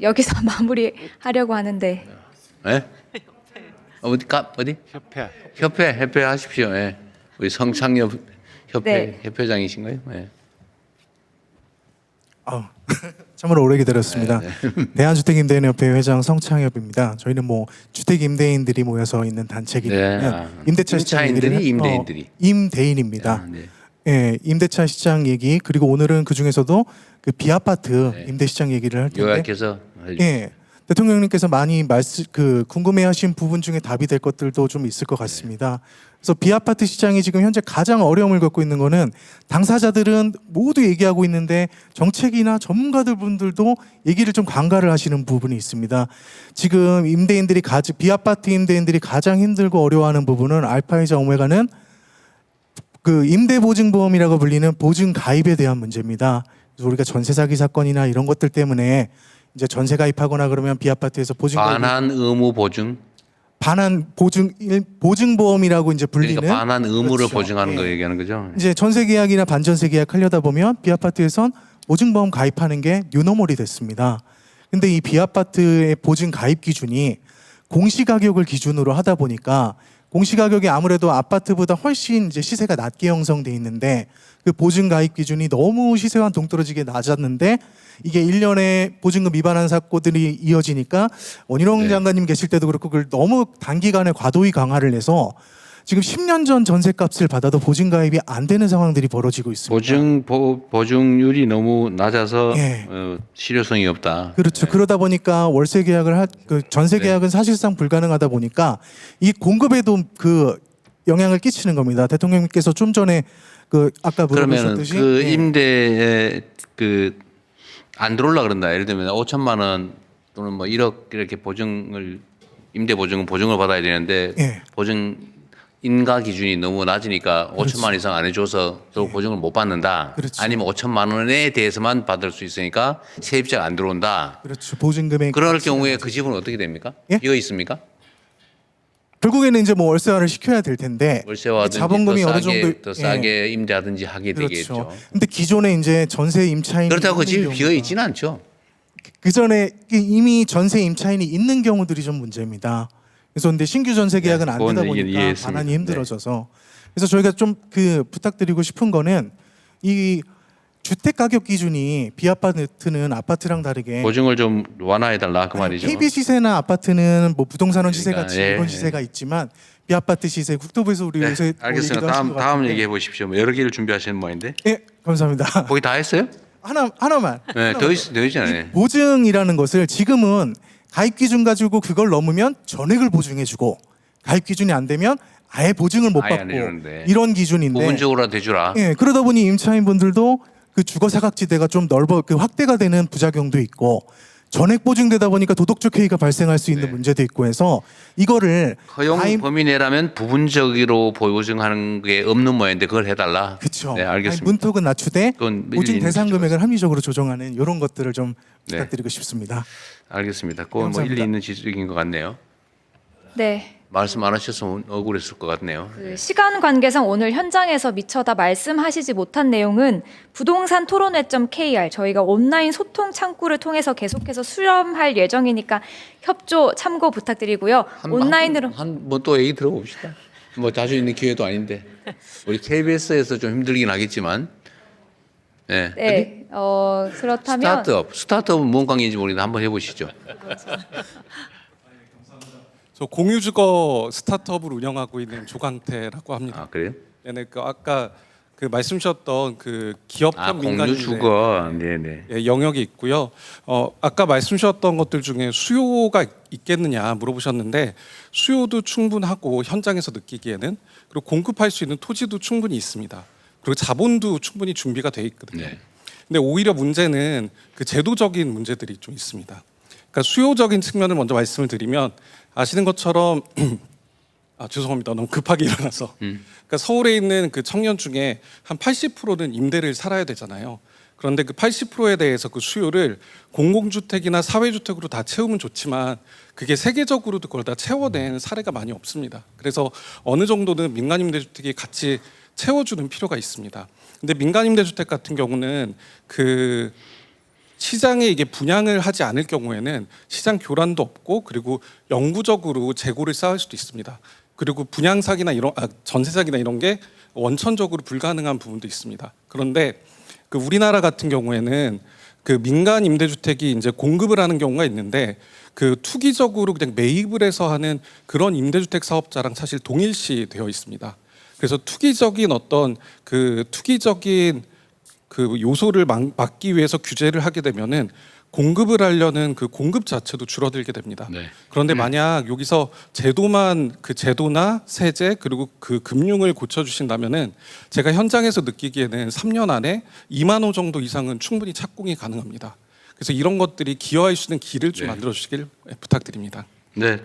여기서 마무리하려고 하는데. 예? 어디? 협회 하십시오. 예. 우리 성창협 협회 네. 협회장이신가요? 예. 참으로 오래 기다렸습니다. 대한주택임대인협회 회장 성창협입니다. 저희는 뭐 주택임대인들이 모여서 있는 단체이기 때문에 임대차 시장 얘기를 임대인들이 임대인입니다. 네. 예, 임대차 시장 얘기 그리고 오늘은 그 중에서도 그 비아파트 임대 시장 얘기를 할 텐데 요약해서 예, 대통령님께서 많이 궁금해하신 부분 중에 답이 될 것들도 좀 있을 것 같습니다. 그래서 비아파트 시장이 지금 현재 가장 어려움을 겪고 있는 거는 당사자들은 모두 얘기하고 있는데 정책이나 전문가들 분들도 얘기를 좀 관가를 하시는 부분이 있습니다. 지금 비아파트 임대인들이 가장 힘들고 어려워하는 부분은 알파이자 오메가는 그 임대보증보험이라고 불리는 보증 가입에 대한 문제입니다. 그래서 우리가 전세 사기 사건이나 이런 것들 때문에 이제 전세 가입하거나 그러면 비아파트에서 반환 의무 보증 보증보험이라고 이제 불리는 그러니까 반환 의무를 그렇죠. 보증하는 예. 거 얘기하는 거죠. 이제 전세 계약이나 반전세 계약 하려다 보면 비아파트에선 보증보험 가입하는 게 뉴노멀이 됐습니다. 근데 이 비아파트의 보증 가입 기준이 공시가격을 기준으로 하다 보니까 공시가격이 아무래도 아파트보다 훨씬 이제 시세가 낮게 형성돼 있는데 그 보증 가입 기준이 너무 시세와 동떨어지게 낮았는데 이게 1년에 보증금 위반한 사건들이 이어지니까 원희룡 장관님 계실 때도 그렇고 그걸 너무 단기간에 과도히 강화를 해서 지금 10년 전 전세값을 받아도 보증 가입이 안 되는 상황들이 벌어지고 있습니다. 보증률이 너무 낮아서 예. 실효성이 없다. 그렇죠. 그러다 보니까 월세 계약을 전세 계약은 사실상 불가능하다 보니까 이 공급에도 그 영향을 끼치는 겁니다. 대통령님께서 좀 전에 아까 그러면 물어보셨듯이 그 임대에 안 들어올라 그런다. 예를 들면 5천만 원 또는 뭐 1억 이렇게 임대 보증을 받아야 되는데 예. 보증 인가 기준이 너무 낮으니까 5천만 원 이상 안 해줘서 또 보증을 못 받는다. 그렇죠. 아니면 5천만 원에 대해서만 받을 수 있으니까 세입자가 안 들어온다. 그렇죠. 보증금액 그럴 경우에 그 집은 어떻게 됩니까? 예? 이거 있습니까? 결국에는 이제 뭐 월세화를 시켜야 될 텐데 월세화든지 자본금이 어느 정도 더 싸게 임대하든지 하게 되겠죠. 그렇죠. 근데 기존에 이제 전세 임차인이 그렇다고 그 집이 있는 비어 경우가 있지는 않죠. 그 전에 이미 전세 임차인이 있는 경우들이 좀 문제입니다. 그래서 근데 신규 전세 계약은 안 그건 되다 보니까 이해했습니다. 반환이 힘들어져서 그래서 저희가 좀 부탁드리고 싶은 거는 이 주택 가격 기준이 비아파트는 아파트랑 다르게 보증을 좀 완화해 달라 그 말이죠. KB 시세나 아파트는 뭐 부동산원 시세 그러니까, 같이 예, 이런 예. 시세가 있지만 비아파트 시세 국토부에서 우리 네, 요새 알겠습니다. 얘기도 하신 것 다음 같은데. 얘기해 보십시오. 뭐 여러 개를 준비하시는 모양인데 예, 감사합니다. 거기 다 했어요? 하나만. 네, 더 있잖아요. 이 보증이라는 것을 지금은 가입 기준 가지고 그걸 넘으면 전액을 보증해주고 가입 기준이 안 되면 아예 보증을 못 아예 안 받고 해주는데. 이런 기준인데. 부분적으로 대주라. 예, 그러다 보니 임차인분들도 그 주거 사각지대가 좀 확대가 되는 부작용도 있고 전액 보증되다 보니까 도덕적 해이가 발생할 수 있는 네. 문제도 있고 해서 이거를 허용 가입 범위 내라면 부분적으로 보증하는 게 없는 모양인데 그걸 해달라. 그렇죠. 네, 알겠습니다. 문턱은 낮추되 그건 보증 일리 대상 있는 금액을 합리적으로 조정하는 이런 것들을 좀 네. 부탁드리고 싶습니다. 알겠습니다. 그건 뭐 감사합니다. 일리 있는 지적인 것 같네요. 네. 말씀 안 하셨으면 억울했을 것 같네요. 그 시간 관계상 오늘 현장에서 미처 다 말씀하시지 못한 내용은 부동산 토론회.kr 저희가 온라인 소통 창구를 통해서 계속해서 수렴할 예정이니까 협조 참고 부탁드리고요. 온라인으로 뭐 또 얘기 들어봅시다. 뭐 자주 있는 기회도 아닌데 우리 KBS에서 좀 힘들긴 하겠지만. 네. 네. 그렇다면 스타트업은 뭔 관계인지 모르겠는데 한번 해보시죠. 저 공유주거 스타트업을 운영하고 있는 조강태라고 합니다. 아 그래요? 네네, 아까 말씀 주셨던 기업형 민간임대 공유주거, 네네. 예, 영역이 있고요. 아까 말씀 주셨던 것들 중에 수요가 있겠느냐 물어보셨는데 수요도 충분하고 현장에서 느끼기에는 그리고 공급할 수 있는 토지도 충분히 있습니다. 그리고 자본도 충분히 준비가 돼 있거든요. 네. 근데 오히려 문제는 제도적인 문제들이 좀 있습니다. 그러니까 수요적인 측면을 먼저 말씀을 드리면 아시는 것처럼 죄송합니다. 너무 급하게 일어나서. 그러니까 서울에 있는 청년 중에 한 80%는 임대를 살아야 되잖아요. 그런데 그 80%에 대해서 그 수요를 공공주택이나 사회주택으로 다 채우면 좋지만 그게 세계적으로도 그걸 다 채워낸 사례가 많이 없습니다. 그래서 어느 정도는 민간임대주택이 같이 채워주는 필요가 있습니다. 근데 민간임대주택 같은 경우는 시장에 이게 분양을 하지 않을 경우에는 시장 교란도 없고 그리고 영구적으로 재고를 쌓을 수도 있습니다. 그리고 분양 사기나 전세 사기나 이런 게 원천적으로 불가능한 부분도 있습니다. 그런데 그 우리나라 같은 경우에는 그 민간 임대주택이 이제 공급을 하는 경우가 있는데 그 투기적으로 그냥 매입을 해서 하는 그런 임대주택 사업자랑 사실 동일시 되어 있습니다. 그래서 투기적인 그 요소를 막기 위해서 규제를 하게 되면은 공급을 하려는 그 공급 자체도 줄어들게 됩니다. 네. 그런데 만약 여기서 그 제도나 세제 그리고 그 금융을 고쳐주신다면은 제가 현장에서 느끼기에는 3년 안에 2만 호 정도 이상은 충분히 착공이 가능합니다. 그래서 이런 것들이 기여할 수 있는 길을 좀 네. 만들어 주시길 부탁드립니다. 네.